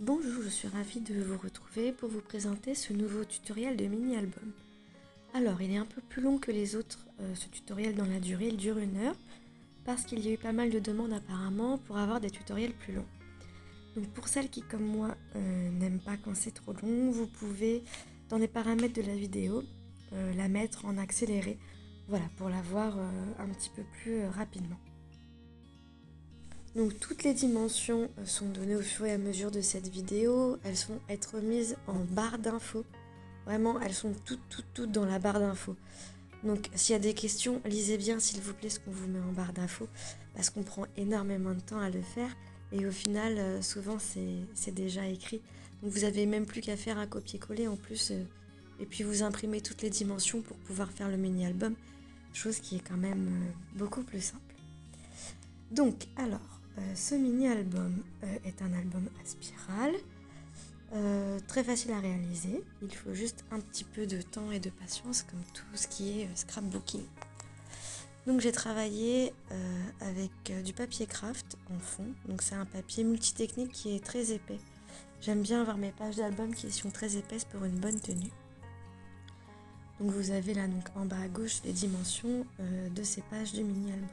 Bonjour, je suis ravie de vous retrouver pour vous présenter ce nouveau tutoriel de mini-album. Alors, il est un peu plus long que les autres, ce tutoriel dans la durée, il dure 1 heure, parce qu'il y a eu pas mal de demandes apparemment pour avoir des tutoriels plus longs. Donc pour celles qui, comme moi, n'aiment pas quand c'est trop long, vous pouvez, dans les paramètres de la vidéo, la mettre en accéléré, voilà, pour la voir un petit peu plus rapidement. Donc toutes les dimensions sont données au fur et à mesure de cette vidéo, elles vont être mises en barre d'infos. Vraiment, elles sont toutes dans la barre d'infos. Donc s'il y a des questions, lisez bien s'il vous plaît ce qu'on vous met en barre d'infos, parce qu'on prend énormément de temps à le faire, et au final, souvent c'est déjà écrit. Donc vous n'avez même plus qu'à faire un copier-coller en plus, et puis vous imprimez toutes les dimensions pour pouvoir faire le mini-album, chose qui est quand même beaucoup plus simple. Donc alors, ce mini-album est un album à spirale, très facile à réaliser. Il faut juste un petit peu de temps et de patience, comme tout ce qui est scrapbooking. Donc j'ai travaillé avec du papier craft en fond. Donc c'est un papier multitechnique qui est très épais. J'aime bien avoir mes pages d'album qui sont très épaisses pour une bonne tenue. Donc vous avez là donc en bas à gauche les dimensions de ces pages du mini-album.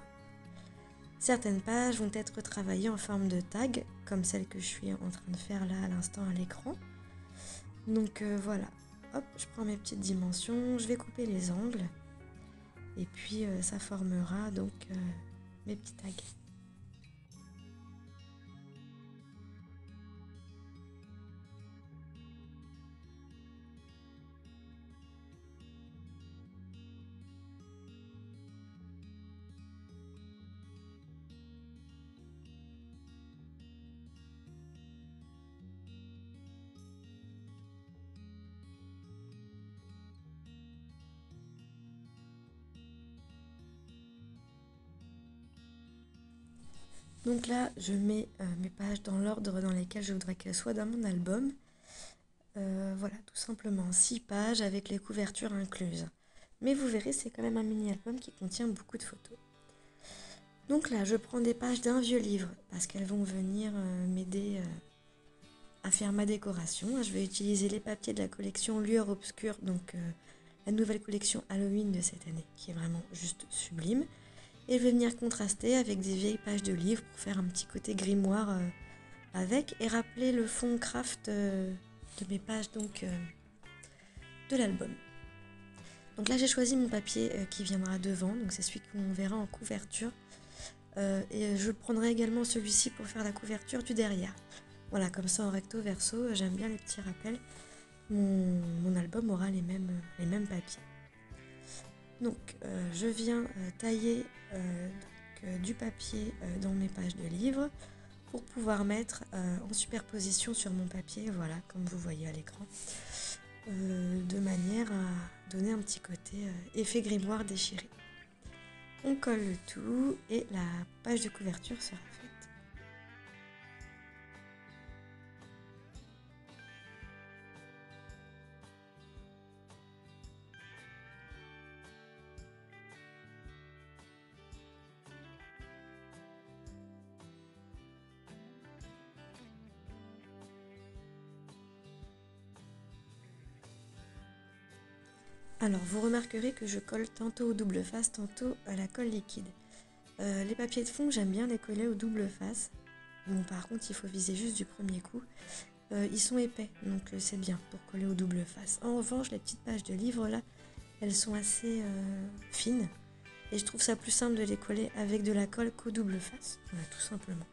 Certaines pages vont être travaillées en forme de tag, comme celle que je suis en train de faire là à l'instant à l'écran. Donc voilà, hop, je prends mes petites dimensions, je vais couper les angles, et puis ça formera donc mes petits tags. Donc là, je mets mes pages dans l'ordre dans lesquels je voudrais qu'elles soient dans mon album. Voilà, tout simplement 6 pages avec les couvertures incluses. Mais vous verrez, c'est quand même un mini-album qui contient beaucoup de photos. Donc là, je prends des pages d'un vieux livre, parce qu'elles vont venir m'aider à faire ma décoration. Je vais utiliser les papiers de la collection Lueur Obscure, donc la nouvelle collection Halloween de cette année, qui est vraiment juste sublime. Et je vais venir contraster avec des vieilles pages de livres pour faire un petit côté grimoire avec, et rappeler le fond craft de mes pages donc de l'album. Donc là j'ai choisi mon papier qui viendra devant, donc c'est celui qu'on verra en couverture. Et je prendrai également celui-ci pour faire la couverture du derrière. Voilà, comme ça en recto verso, j'aime bien les petits rappels. Mon album aura les mêmes papiers. Donc je viens tailler du papier dans mes pages de livres pour pouvoir mettre en superposition sur mon papier, voilà, comme vous voyez à l'écran, de manière à donner un petit côté effet grimoire déchiré. On colle le tout et la page de couverture sera faite. Alors vous remarquerez que je colle tantôt au double face, tantôt à la colle liquide. Les papiers de fond, j'aime bien les coller au double face. Bon, par contre, il faut viser juste du premier coup. Ils sont épais, donc c'est bien pour coller au double face. En revanche, les petites pages de livres là, elles sont assez fines. Et je trouve ça plus simple de les coller avec de la colle qu'au double face, voilà, tout simplement.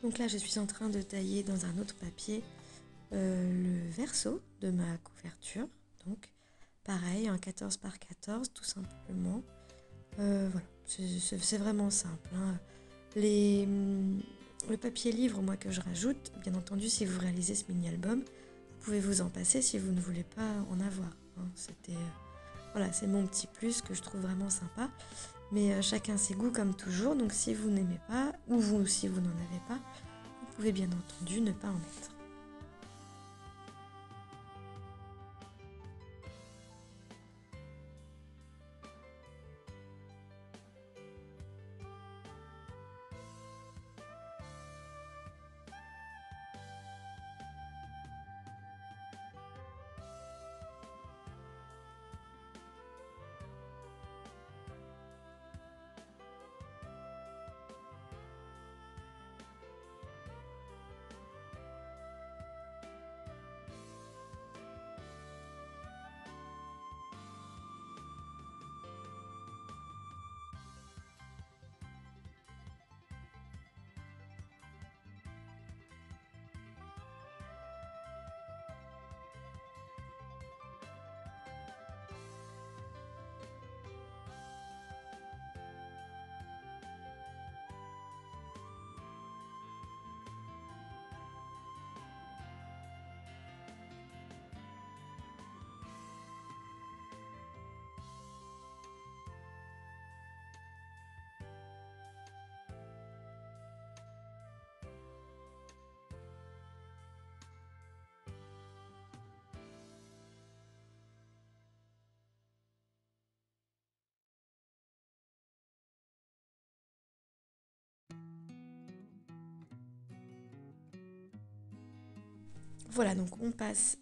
Donc là, je suis en train de tailler dans un autre papier le verso de ma couverture. Donc, pareil, un 14 par 14, tout simplement. Voilà, c'est vraiment simple. Hein. Le papier livre, moi, que je rajoute, bien entendu, si vous réalisez ce mini-album, vous pouvez vous en passer si vous ne voulez pas en avoir. Hein. Voilà, c'est mon petit plus que je trouve vraiment sympa. Mais chacun ses goûts comme toujours. Donc si vous n'aimez pas, ou si vous n'en avez pas, vous pouvez bien entendu ne pas en mettre. Voilà, donc on passe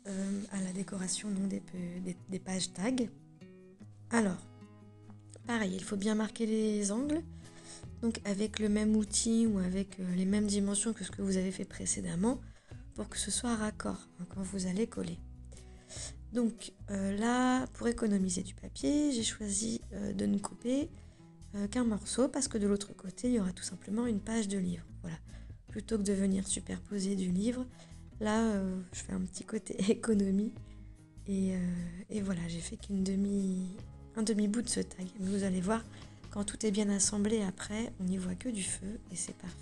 à la décoration des pages tag. Alors, pareil, il faut bien marquer les angles. Donc avec le même outil ou avec les mêmes dimensions que ce que vous avez fait précédemment pour que ce soit raccord quand vous allez coller. Donc là, pour économiser du papier, j'ai choisi de ne couper qu'un morceau parce que de l'autre côté, il y aura tout simplement une page de livre. Voilà. Plutôt que de venir superposer du livre, là, je fais un petit côté économie et voilà, j'ai fait un demi-bout de ce tag. Mais vous allez voir, quand tout est bien assemblé après, on n'y voit que du feu et c'est parfait.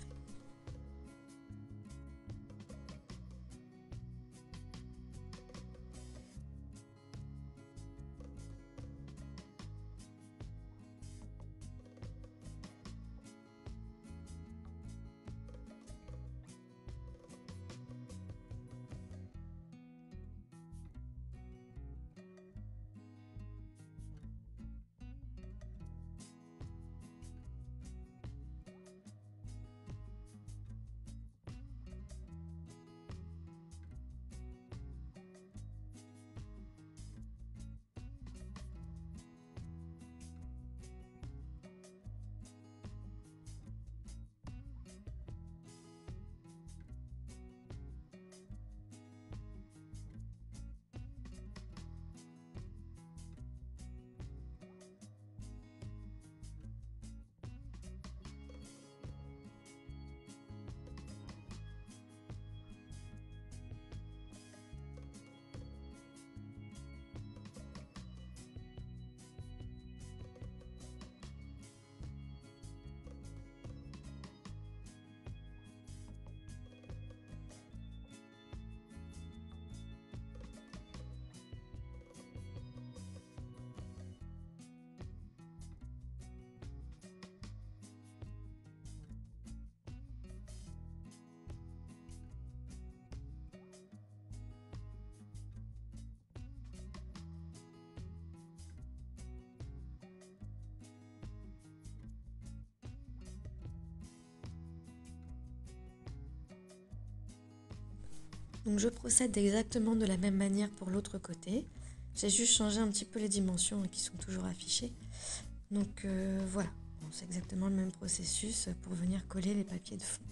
Donc je procède exactement de la même manière pour l'autre côté. J'ai juste changé un petit peu les dimensions qui sont toujours affichées. Donc voilà, bon, c'est exactement le même processus pour venir coller les papiers de fond.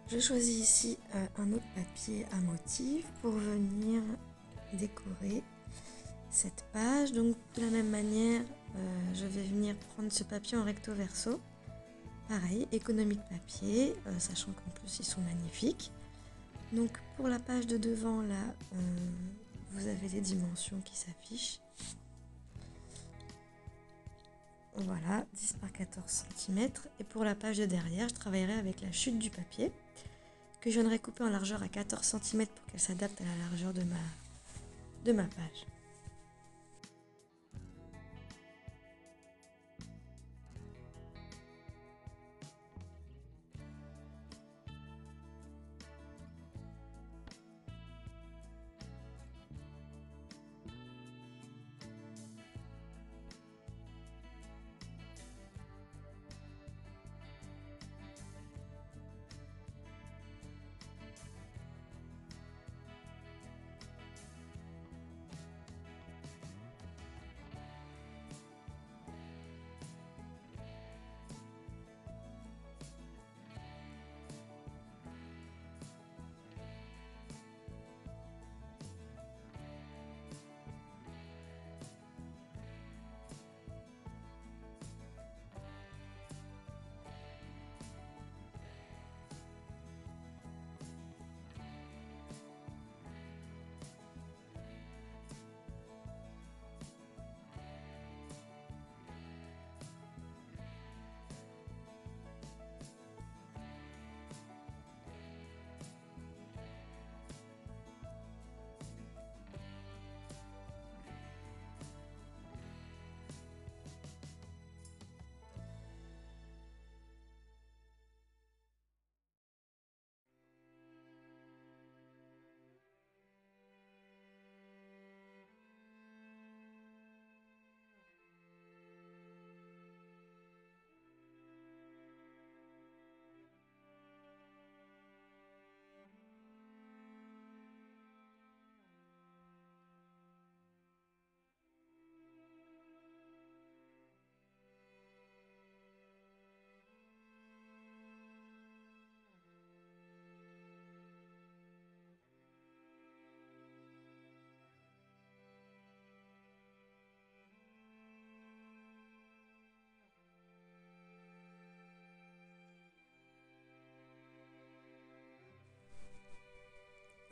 Je choisis ici un autre papier à motif pour venir décorer cette page. Donc de la même manière, je vais venir prendre ce papier en recto verso. Pareil, économie de papier, sachant qu'en plus ils sont magnifiques. Donc pour la page de devant là, vous avez les dimensions qui s'affichent. Voilà, 10 par 14 cm. Et pour la page de derrière, je travaillerai avec la chute du papier que je viendrai couper en largeur à 14 cm pour qu'elle s'adapte à la largeur de ma page.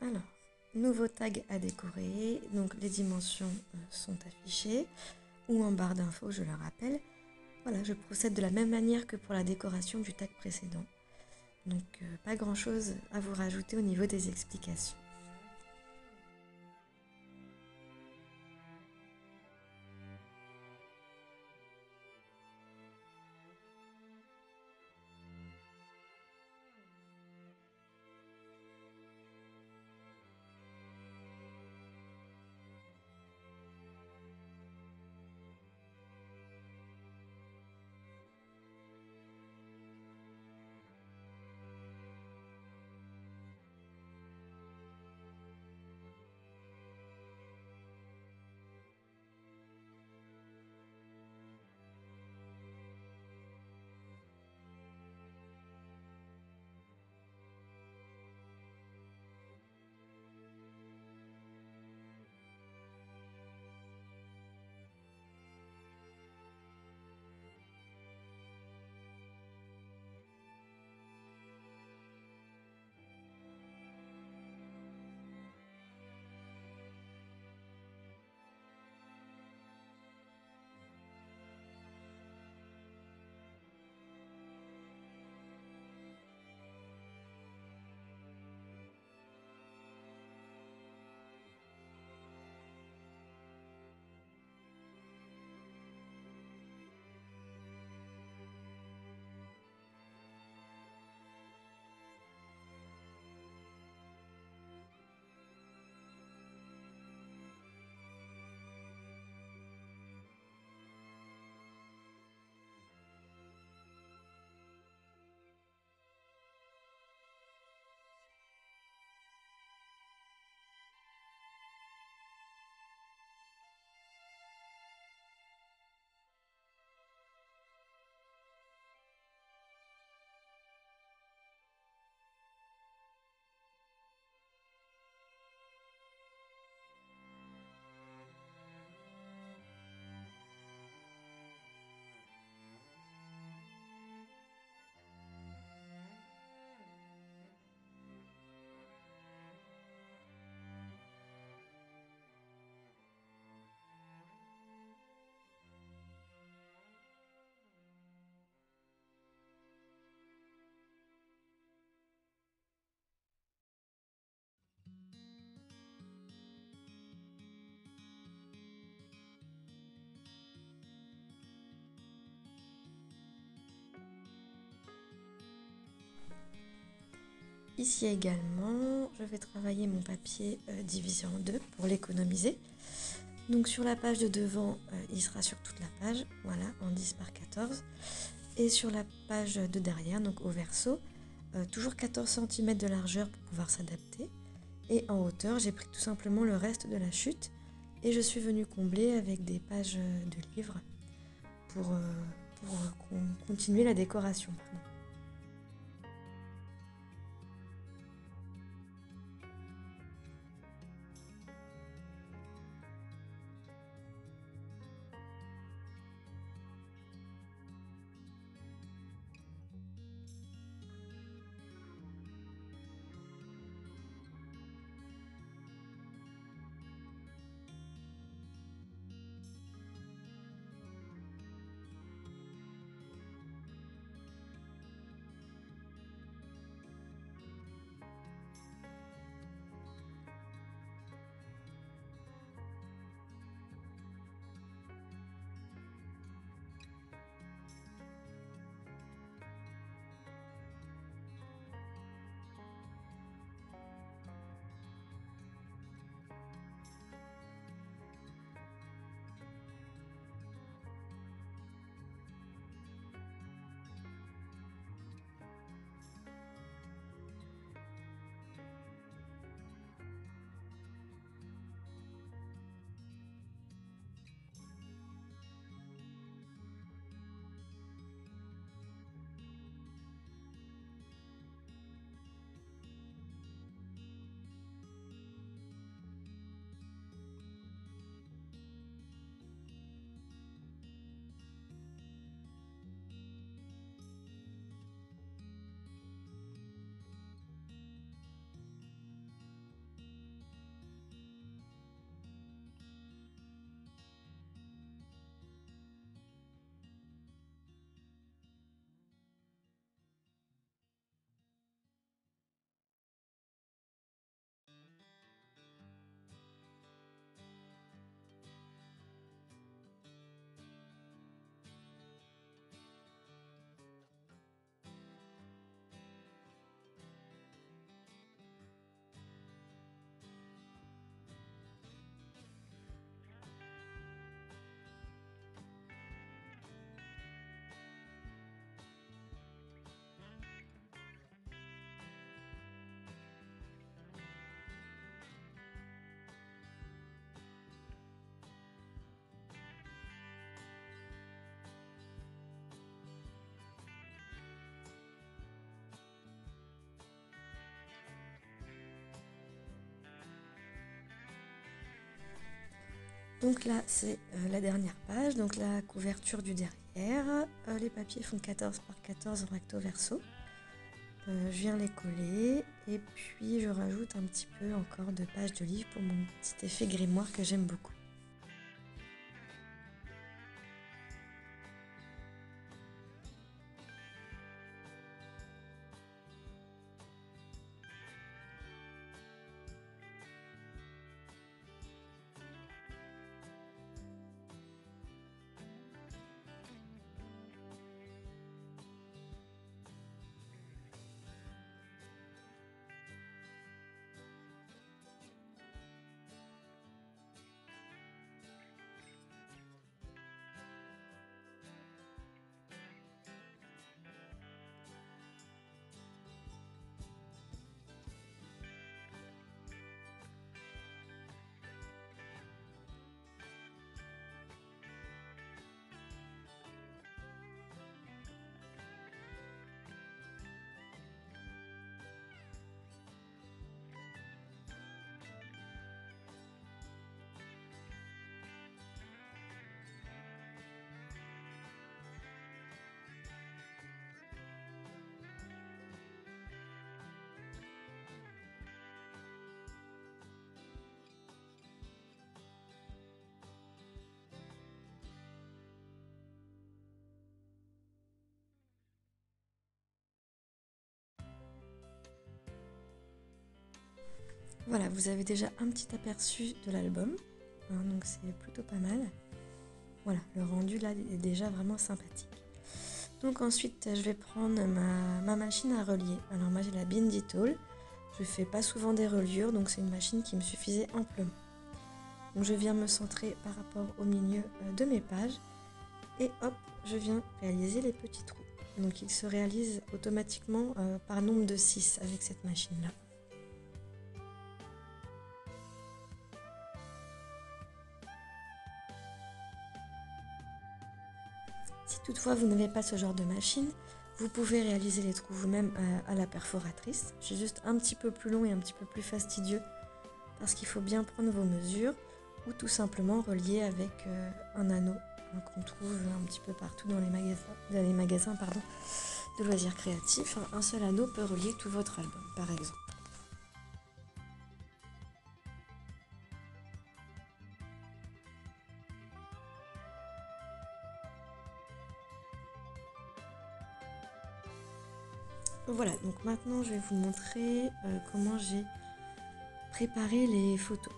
Alors, nouveau tag à décorer, donc les dimensions sont affichées ou en barre d'infos, je le rappelle. Voilà, je procède de la même manière que pour la décoration du tag précédent. Donc pas grand chose à vous rajouter au niveau des explications. Ici également, je vais travailler mon papier divisé en deux pour l'économiser. Donc sur la page de devant, il sera sur toute la page, voilà, en 10 par 14. Et sur la page de derrière, donc au verso, toujours 14 cm de largeur pour pouvoir s'adapter. Et en hauteur, j'ai pris tout simplement le reste de la chute et je suis venue combler avec des pages de livres pour continuer la décoration. Pardon. Donc là, c'est la dernière page, donc la couverture du derrière. Les papiers font 14 par 14 recto verso. Je viens les coller et puis je rajoute un petit peu encore de pages de livre pour mon petit effet grimoire que j'aime beaucoup. Voilà, vous avez déjà un petit aperçu de l'album, hein, donc c'est plutôt pas mal. Voilà, le rendu là est déjà vraiment sympathique. Donc ensuite, je vais prendre ma machine à relier. Alors moi j'ai la Bindi Tool. Je fais pas souvent des reliures, donc c'est une machine qui me suffisait amplement. Donc je viens me centrer par rapport au milieu de mes pages et hop, je viens réaliser les petits trous. Donc ils se réalisent automatiquement par nombre de 6 avec cette machine-là. Si toutefois vous n'avez pas ce genre de machine, vous pouvez réaliser les trous vous-même à la perforatrice. C'est juste un petit peu plus long et un petit peu plus fastidieux parce qu'il faut bien prendre vos mesures ou tout simplement relier avec un anneau qu'on trouve un petit peu partout dans les magasins de loisirs créatifs. Un seul anneau peut relier tout votre album, par exemple. Voilà, donc maintenant je vais vous montrer comment j'ai préparé les photos,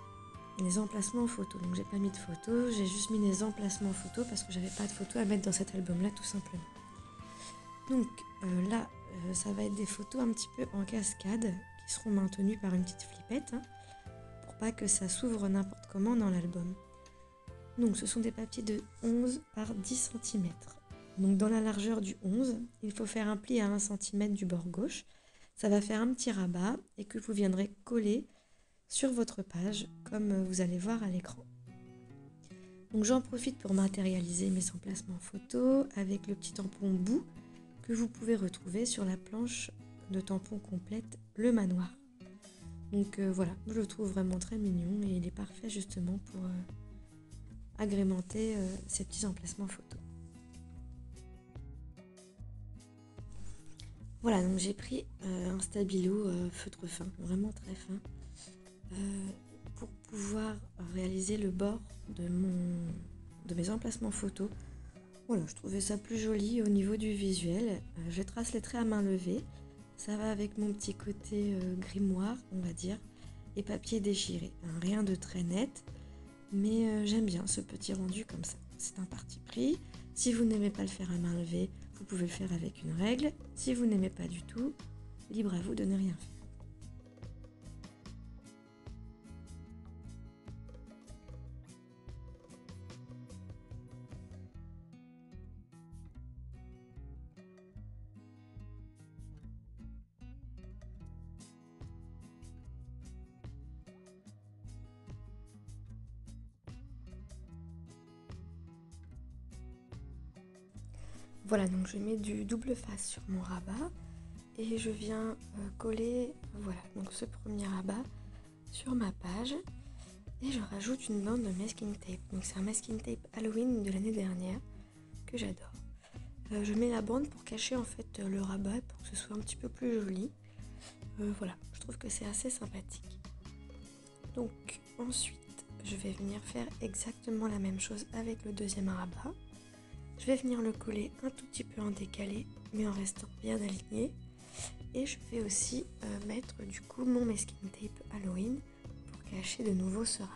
les emplacements photos. Donc j'ai pas mis de photos, j'ai juste mis les emplacements photos parce que j'avais pas de photos à mettre dans cet album-là tout simplement. Donc là, ça va être des photos un petit peu en cascade qui seront maintenues par une petite flippette pour pas que ça s'ouvre n'importe comment dans l'album. Donc ce sont des papiers de 11 par 10 cm. Donc dans la largeur du 11, il faut faire un pli à 1 cm du bord gauche. Ça va faire un petit rabat et que vous viendrez coller sur votre page comme vous allez voir à l'écran. Donc j'en profite pour matérialiser mes emplacements photos avec le petit tampon bout que vous pouvez retrouver sur la planche de tampon complète Le Manoir. Donc voilà, je le trouve vraiment très mignon et il est parfait justement pour agrémenter ces petits emplacements photos. Voilà, donc j'ai pris un stabilo feutre fin, vraiment très fin, pour pouvoir réaliser le bord de mes emplacements photos. Voilà, je trouvais ça plus joli au niveau du visuel. Je trace les traits à main levée. Ça va avec mon petit côté grimoire, on va dire, et papier déchiré. Rien de très net, mais j'aime bien ce petit rendu comme ça. C'est un parti pris. Si vous n'aimez pas le faire à main levée, vous pouvez le faire avec une règle. Si vous n'aimez pas du tout, libre à vous de ne rien faire. Voilà, donc je mets du double face sur mon rabat et je viens coller voilà, donc ce premier rabat sur ma page et je rajoute une bande de masking tape. Donc c'est un masking tape Halloween de l'année dernière que j'adore. Je mets la bande pour cacher en fait le rabat pour que ce soit un petit peu plus joli. Voilà, je trouve que c'est assez sympathique. Donc ensuite, je vais venir faire exactement la même chose avec le deuxième rabat. Je vais venir le coller un tout petit peu en décalé, mais en restant bien aligné. Et je vais aussi mettre du coup mon masking tape Halloween pour cacher de nouveau ce rabat.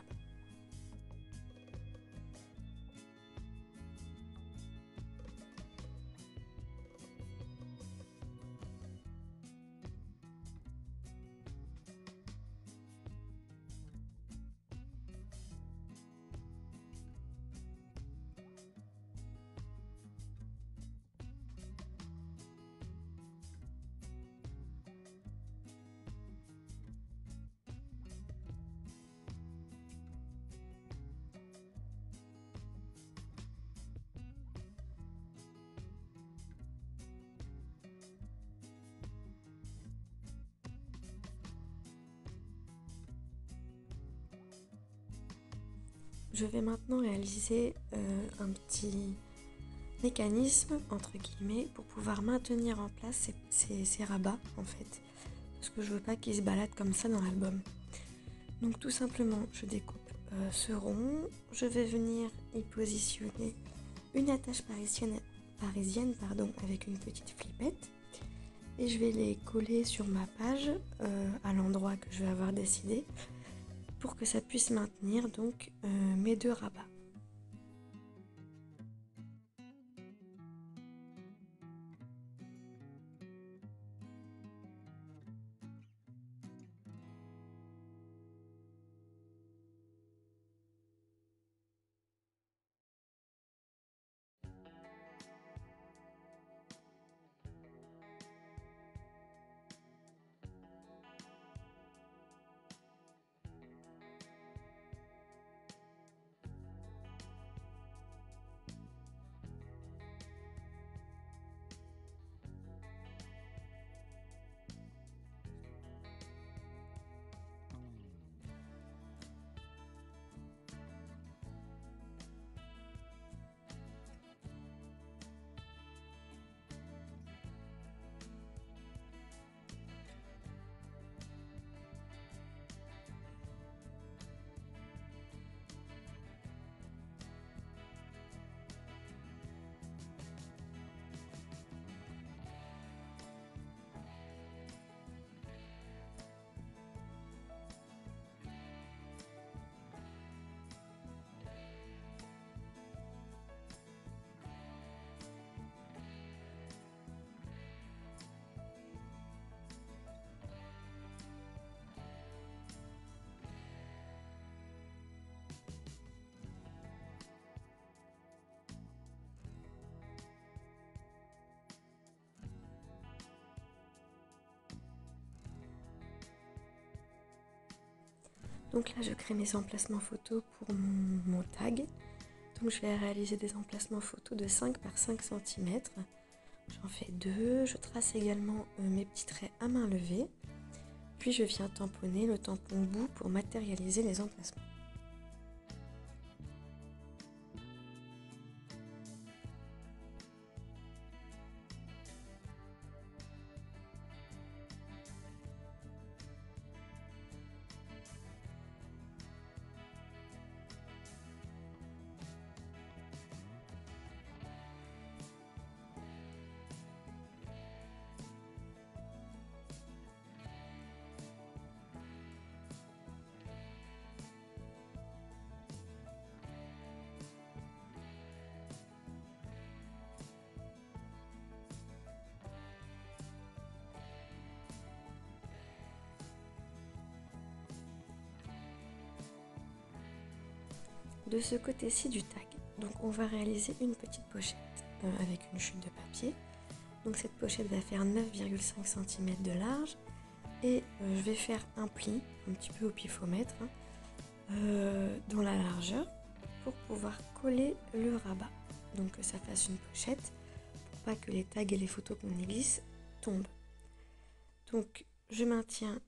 Je vais maintenant réaliser un petit mécanisme entre guillemets pour pouvoir maintenir en place ces rabats en fait, parce que je veux pas qu'ils se baladent comme ça dans l'album. Donc tout simplement je découpe ce rond, je vais venir y positionner une attache parisienne avec une petite flippette et je vais les coller sur ma page à l'endroit que je vais avoir décidé pour que ça puisse maintenir donc mes deux rabats. Donc là, je crée mes emplacements photos pour mon tag. Donc je vais réaliser des emplacements photos de 5 par 5 cm. J'en fais 2. Je trace également mes petits traits à main levée. Puis je viens tamponner le tampon bout pour matérialiser les emplacements. De ce côté-ci du tag, donc on va réaliser une petite pochette avec une chute de papier. Donc cette pochette va faire 9,5 cm de large et je vais faire un pli, un petit peu au pifomètre, dans la largeur pour pouvoir coller le rabat. Donc que ça fasse une pochette pour pas que les tags et les photos qu'on y glisse tombent. Donc je maintiens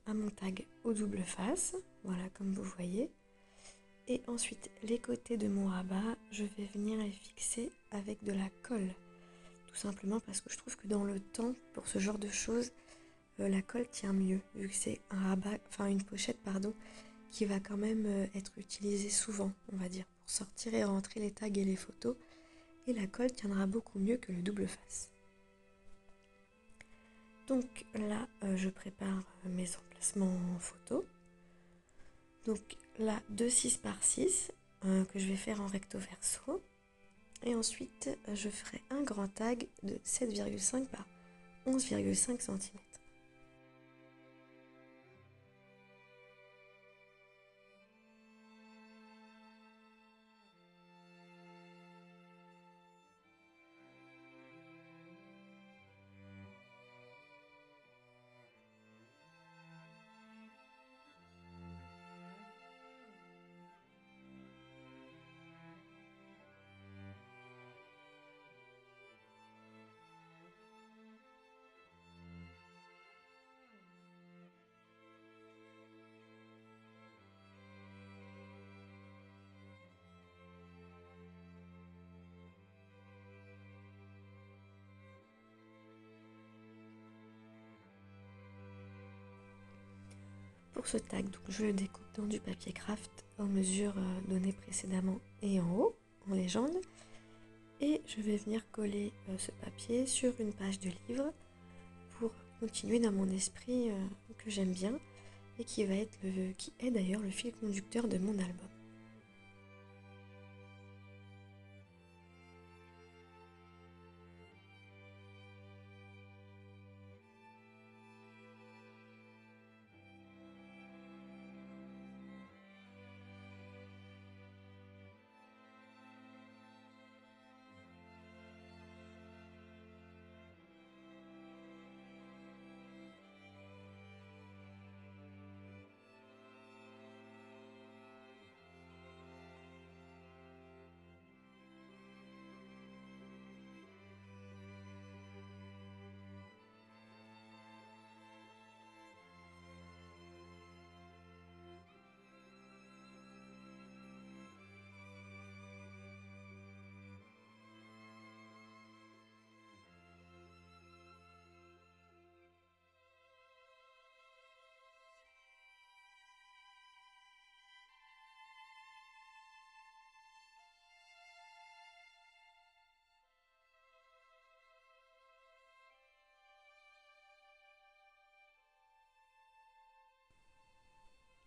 à mon tag au double face, voilà comme vous voyez. Et ensuite, les côtés de mon rabat, je vais venir les fixer avec de la colle. Tout simplement parce que je trouve que dans le temps, pour ce genre de choses, la colle tient mieux, vu que c'est un rabat, enfin une pochette, pardon, qui va quand même être utilisée souvent, on va dire, pour sortir et rentrer les tags et les photos. Et la colle tiendra beaucoup mieux que le double face. Donc là, je prépare mes emplacements en photo. Donc là, 2,6 par 6 que je vais faire en recto verso. Et ensuite, je ferai un grand tag de 7,5 par 11,5 cm. Pour ce tag, donc, je le découpe dans du papier craft aux mesures données précédemment et en haut, en légende. Et je vais venir coller ce papier sur une page de livre pour continuer dans mon esprit que j'aime bien et qui est d'ailleurs le fil conducteur de mon album.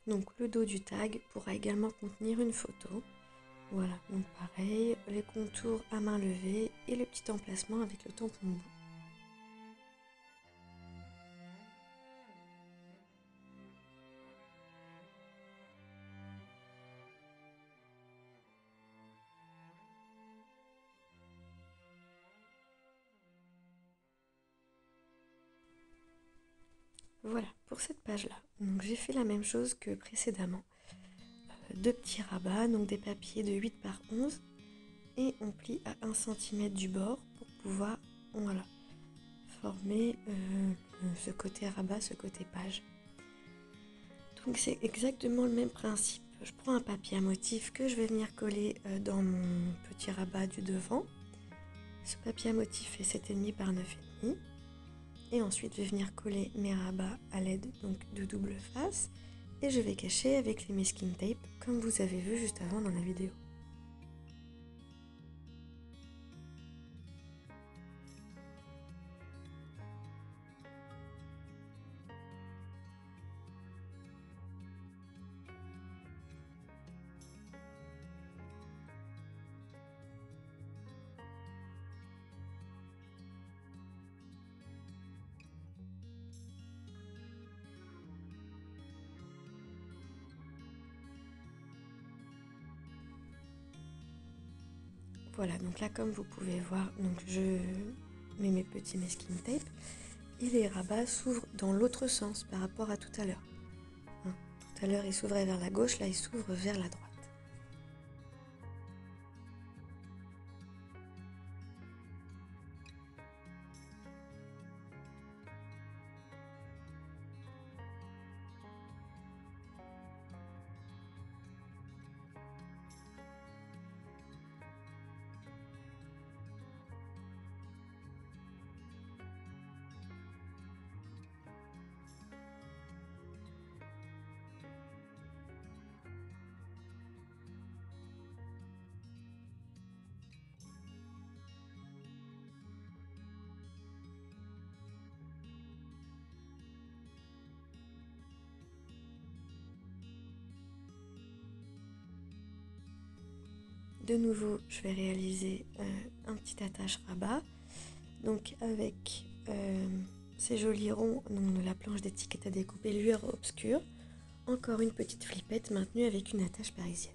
Donc le dos du tag pourra également contenir une photo. Voilà, donc pareil, les contours à main levée et le petit emplacement avec le tampon bout. Voilà pour cette page-là. Donc j'ai fait la même chose que précédemment. Deux petits rabats, donc des papiers de 8 par 11 et on plie à 1 cm du bord pour pouvoir voilà, former ce côté rabat, ce côté page. Donc c'est exactement le même principe. Je prends un papier à motif que je vais venir coller dans mon petit rabat du devant. Ce papier à motif fait 7,5 par 9,5. Et ensuite je vais venir coller mes rabats à l'aide donc de double face. Et je vais cacher avec les masking tape comme vous avez vu juste avant dans la vidéo. Voilà, donc là comme vous pouvez voir, donc je mets mes petits masking tape et les rabats s'ouvrent dans l'autre sens par rapport à tout à l'heure. Tout à l'heure ils s'ouvraient vers la gauche, là ils s'ouvrent vers la droite. De nouveau, je vais réaliser un petit attache rabat, donc avec ces jolis ronds donc de la planche d'étiquette à découper lueur obscure, encore une petite flippette maintenue avec une attache parisienne.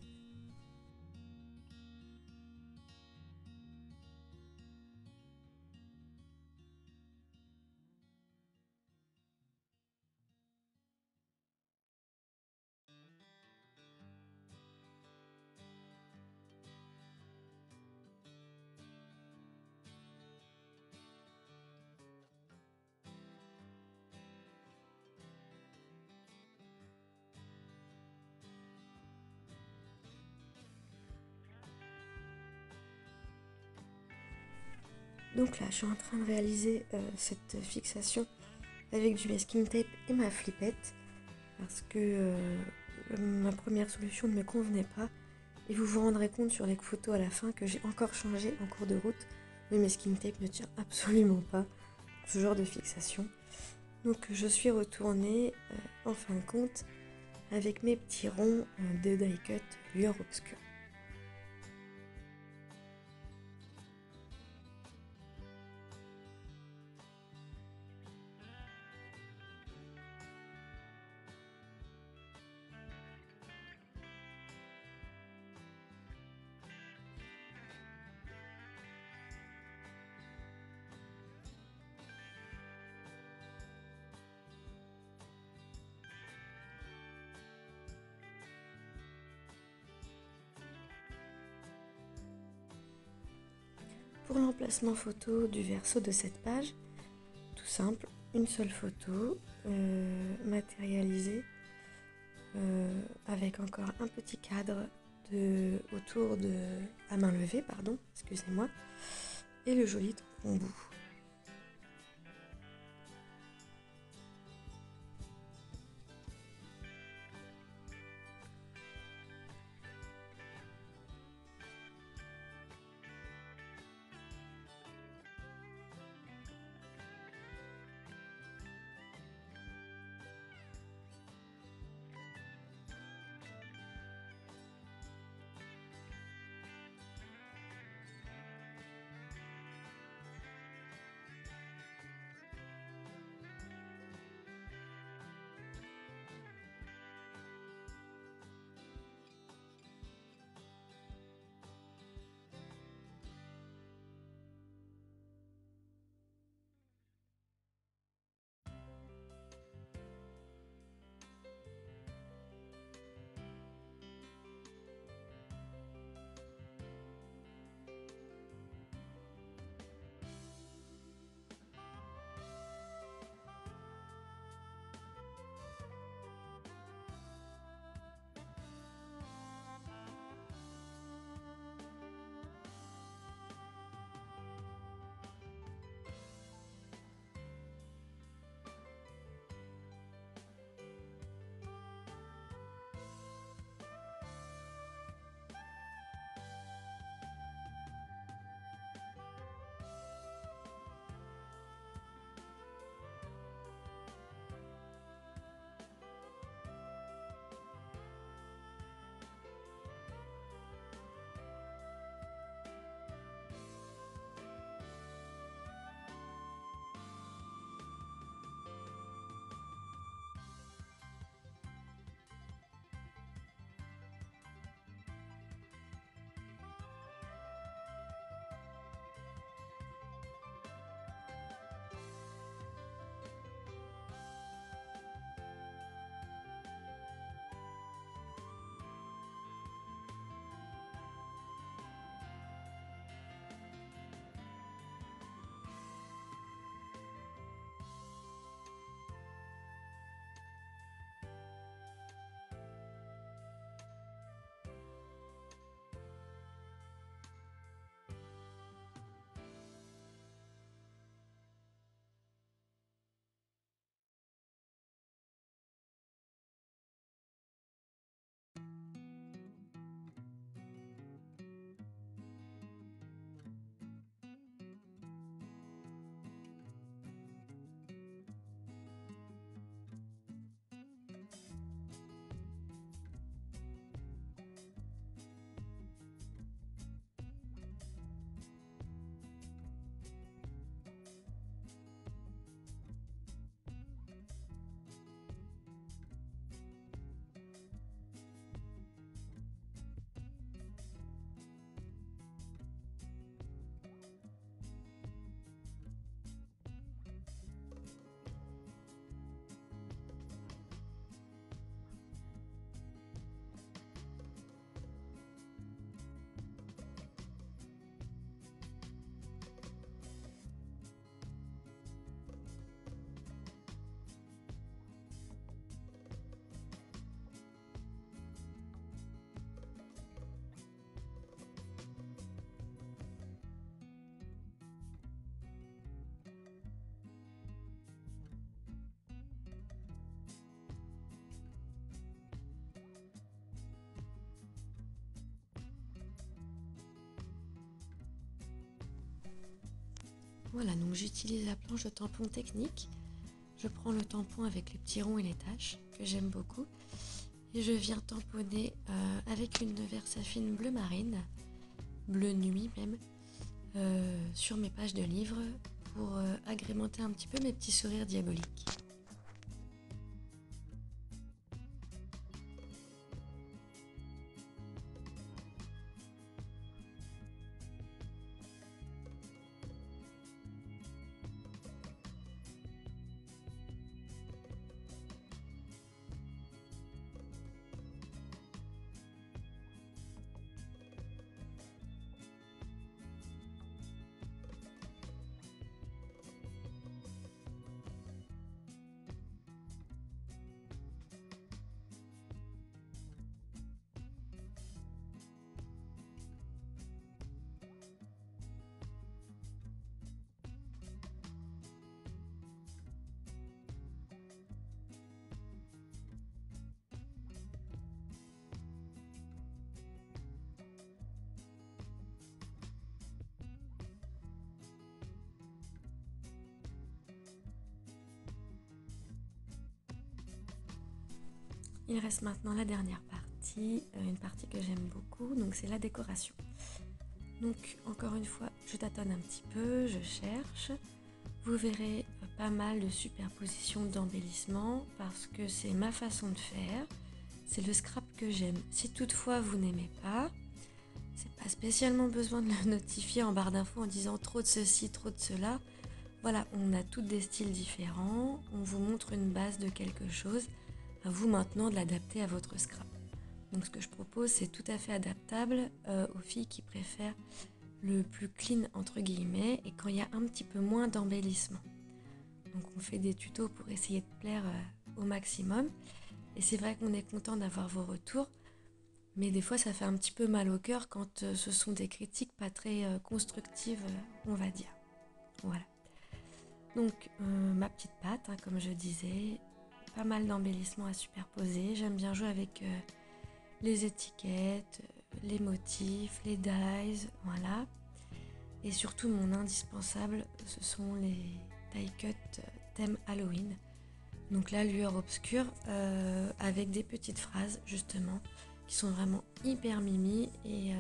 Donc là, je suis en train de réaliser cette fixation avec du masking tape et ma flippette parce que ma première solution ne me convenait pas et vous vous rendrez compte sur les photos à la fin que j'ai encore changé en cours de route. Le masking tape ne tient absolument pas ce genre de fixation. Donc je suis retournée en fin de compte avec mes petits ronds de die cut lueur obscure. Pour l'emplacement photo du verso de cette page, tout simple, une seule photo matérialisée avec encore un petit cadre autour de à main levée, pardon, excusez-moi, et le joli tampon bout. Voilà, donc j'utilise la planche de tampon technique. Je prends le tampon avec les petits ronds et les taches, que j'aime beaucoup. Et je viens tamponner avec une Versafine bleu marine, bleu nuit même, sur mes pages de livres pour agrémenter un petit peu mes petits sourires diaboliques. Il reste maintenant la dernière partie, une partie que j'aime beaucoup, donc c'est la décoration. Donc encore une fois, je tâtonne un petit peu, je cherche. Vous verrez pas mal de superpositions d'embellissements parce que c'est ma façon de faire. C'est le scrap que j'aime. Si toutefois vous n'aimez pas, c'est pas spécialement besoin de le notifier en barre d'infos en disant trop de ceci, trop de cela. Voilà, on a toutes des styles différents. On vous montre une base de quelque chose. À vous maintenant de l'adapter à votre scrap. Donc ce que je propose, c'est tout à fait adaptable aux filles qui préfèrent le plus clean entre guillemets et quand il y a un petit peu moins d'embellissement. Donc on fait des tutos pour essayer de plaire au maximum. Et c'est vrai qu'on est content d'avoir vos retours, mais des fois ça fait un petit peu mal au cœur quand ce sont des critiques pas très constructives, on va dire. Voilà. Donc ma petite pâte, hein, comme je disais, pas mal d'embellissements à superposer. J'aime bien jouer avec les étiquettes, les motifs, les dies, voilà. Et surtout mon indispensable, ce sont les die cut thème Halloween. Donc la lueur obscure avec des petites phrases justement qui sont vraiment hyper mimi et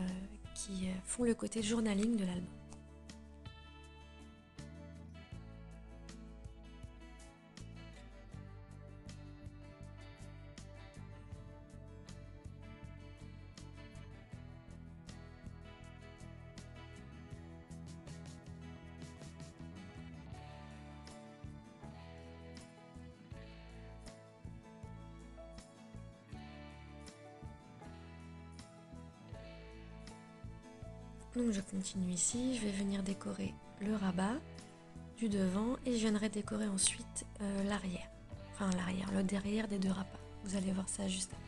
qui font le côté journaling de l'album. Donc je continue ici, je vais venir décorer le rabat du devant et je viendrai décorer ensuite l'arrière. Enfin l'arrière, le derrière des deux rabats. Vous allez voir ça juste après.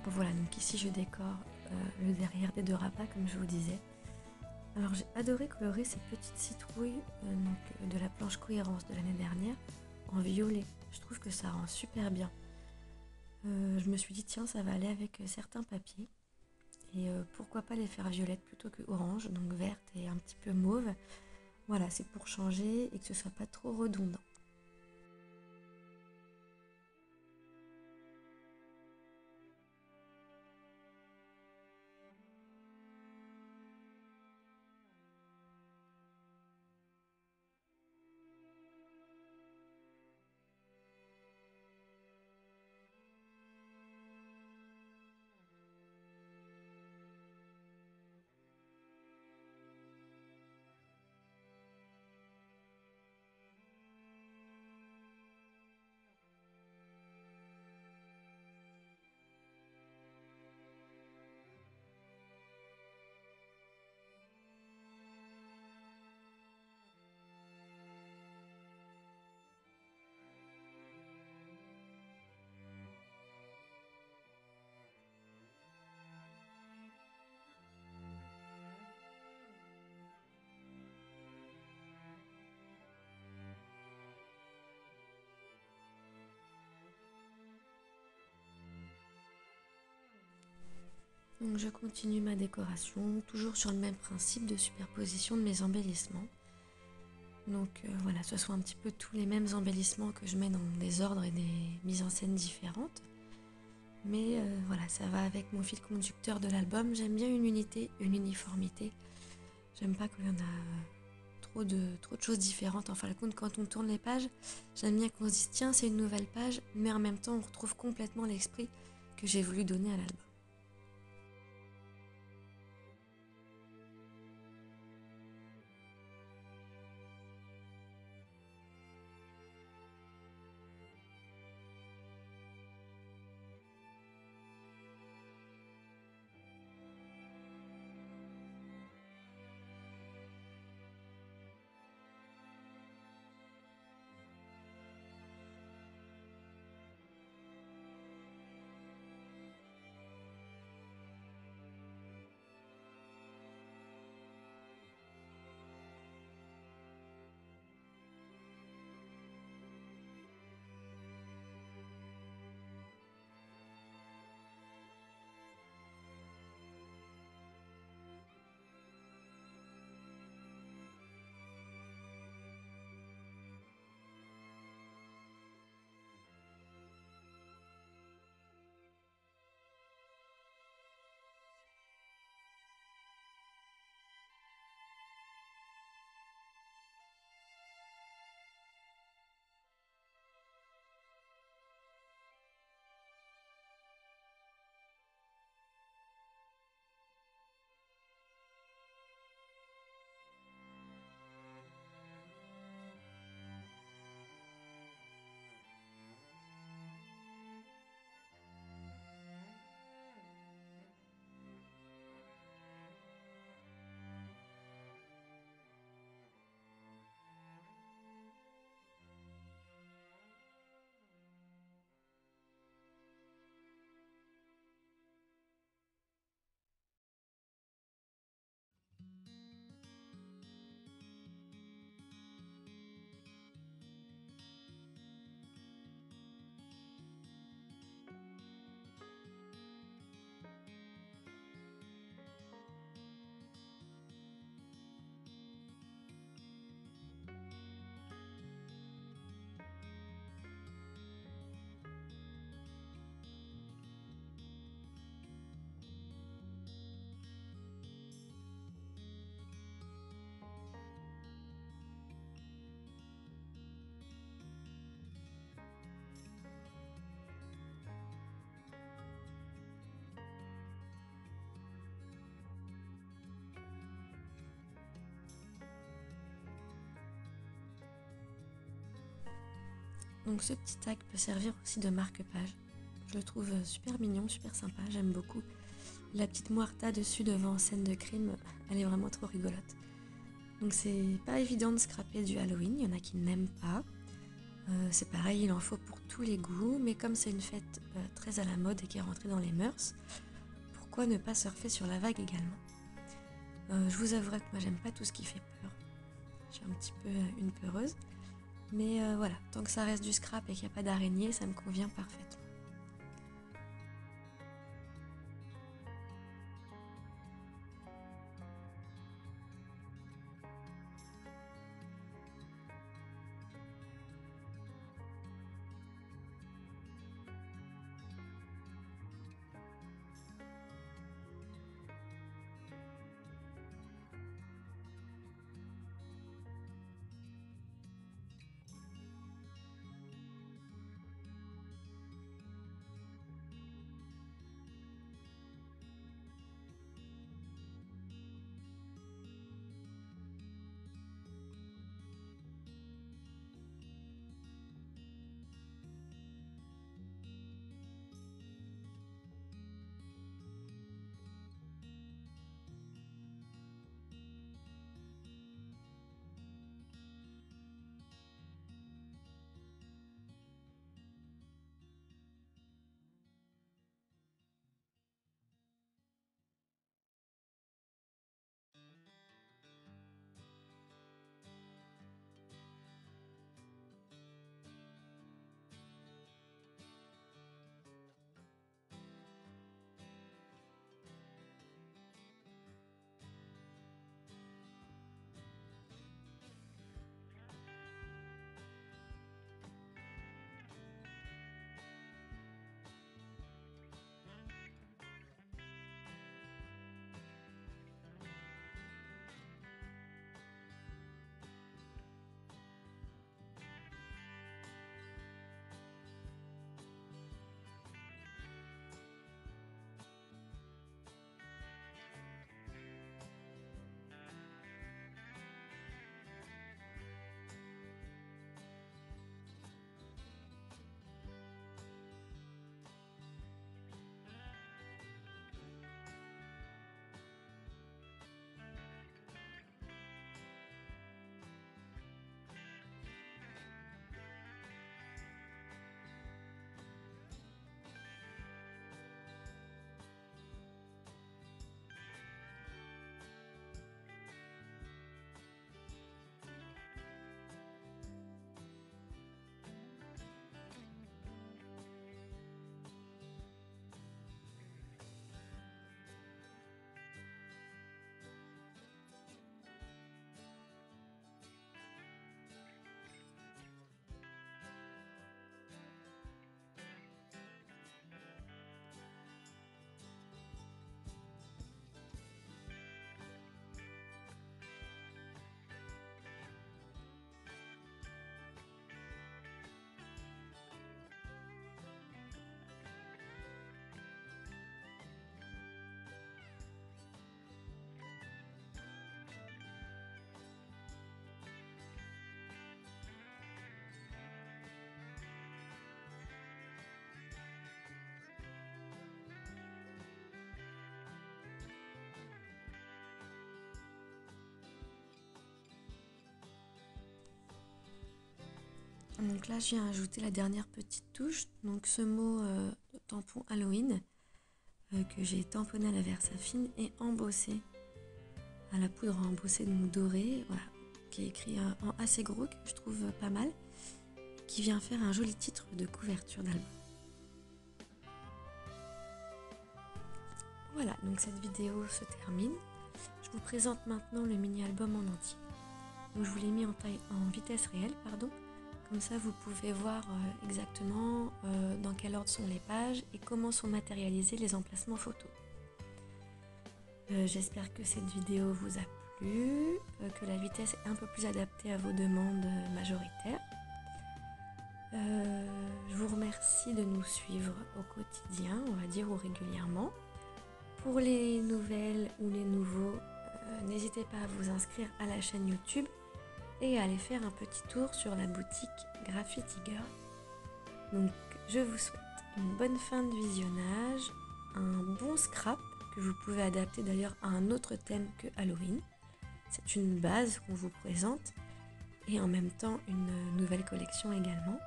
Voilà, donc ici je décore le derrière des deux rabats comme je vous disais. Alors j'ai adoré colorer ces petites citrouilles de la planche cohérence de l'année dernière en violet. Je trouve que ça rend super bien. Je me suis dit tiens, ça va aller avec certains papiers. Et pourquoi pas les faire violettes plutôt que orange, donc verte et un petit peu mauve. Voilà, c'est pour changer et que ce soit pas trop redondant. Donc je continue ma décoration, toujours sur le même principe de superposition de mes embellissements. Donc voilà, ce sont un petit peu tous les mêmes embellissements que je mets dans des ordres et des mises en scène différentes. Mais voilà, ça va avec mon fil conducteur de l'album. J'aime bien une unité, une uniformité. J'aime pas qu'il y en a trop de choses différentes. En fin de compte, quand on tourne les pages, j'aime bien qu'on se dise tiens, c'est une nouvelle page, mais en même temps, on retrouve complètement l'esprit que j'ai voulu donner à l'album. Donc ce petit tag peut servir aussi de marque-page. Je le trouve super mignon, super sympa, j'aime beaucoup. La petite Muerta dessus devant scène de crime, elle est vraiment trop rigolote. Donc c'est pas évident de scraper du Halloween, il y en a qui n'aiment pas. C'est pareil, il en faut pour tous les goûts, mais comme c'est une fête très à la mode et qui est rentrée dans les mœurs, pourquoi ne pas surfer sur la vague également. Je vous avouerai que moi j'aime pas tout ce qui fait peur. Je suis un petit peu une peureuse. Mais voilà, tant que ça reste du scrap et qu'il n'y a pas d'araignée, ça me convient parfaitement. Donc là, je viens ajouter la dernière petite touche, donc ce mot tampon Halloween que j'ai tamponné à la Versafine et embossé à la poudre embossée de mou doré, voilà, qui est écrit en assez gros, que je trouve pas mal, qui vient faire un joli titre de couverture d'album. Voilà, donc cette vidéo se termine. Je vous présente maintenant le mini-album en entier. Donc je vous l'ai mis en vitesse réelle, pardon. Comme ça, vous pouvez voir exactement dans quel ordre sont les pages et comment sont matérialisés les emplacements photos. J'espère que cette vidéo vous a plu, que la vitesse est un peu plus adaptée à vos demandes majoritaires. Je vous remercie de nous suivre au quotidien, on va dire, ou régulièrement. Pour les nouvelles ou les nouveaux, n'hésitez pas à vous inscrire à la chaîne YouTube et à aller faire un petit tour sur la boutique Graffiti Girl. Donc je vous souhaite une bonne fin de visionnage, un bon scrap que vous pouvez adapter d'ailleurs à un autre thème que Halloween. C'est une base qu'on vous présente et en même temps une nouvelle collection également.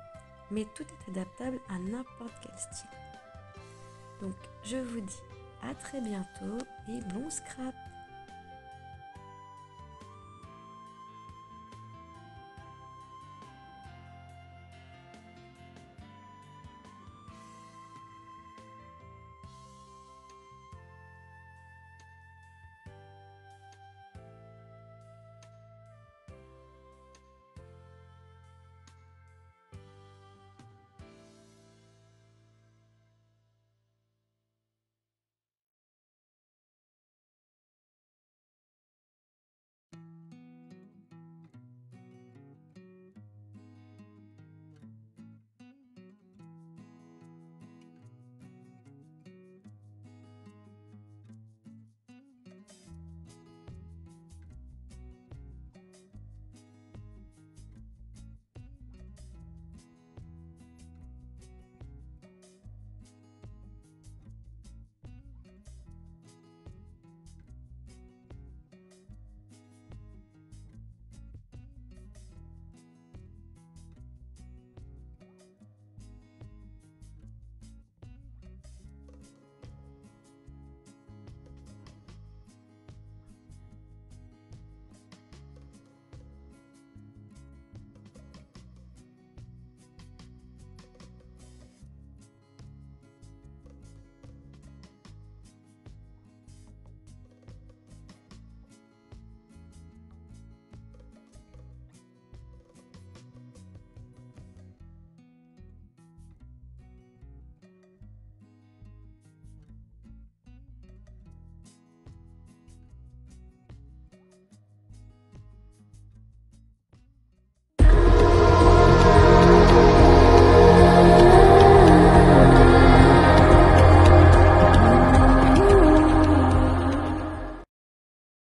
Mais tout est adaptable à n'importe quel style. Donc je vous dis à très bientôt et bon scrap!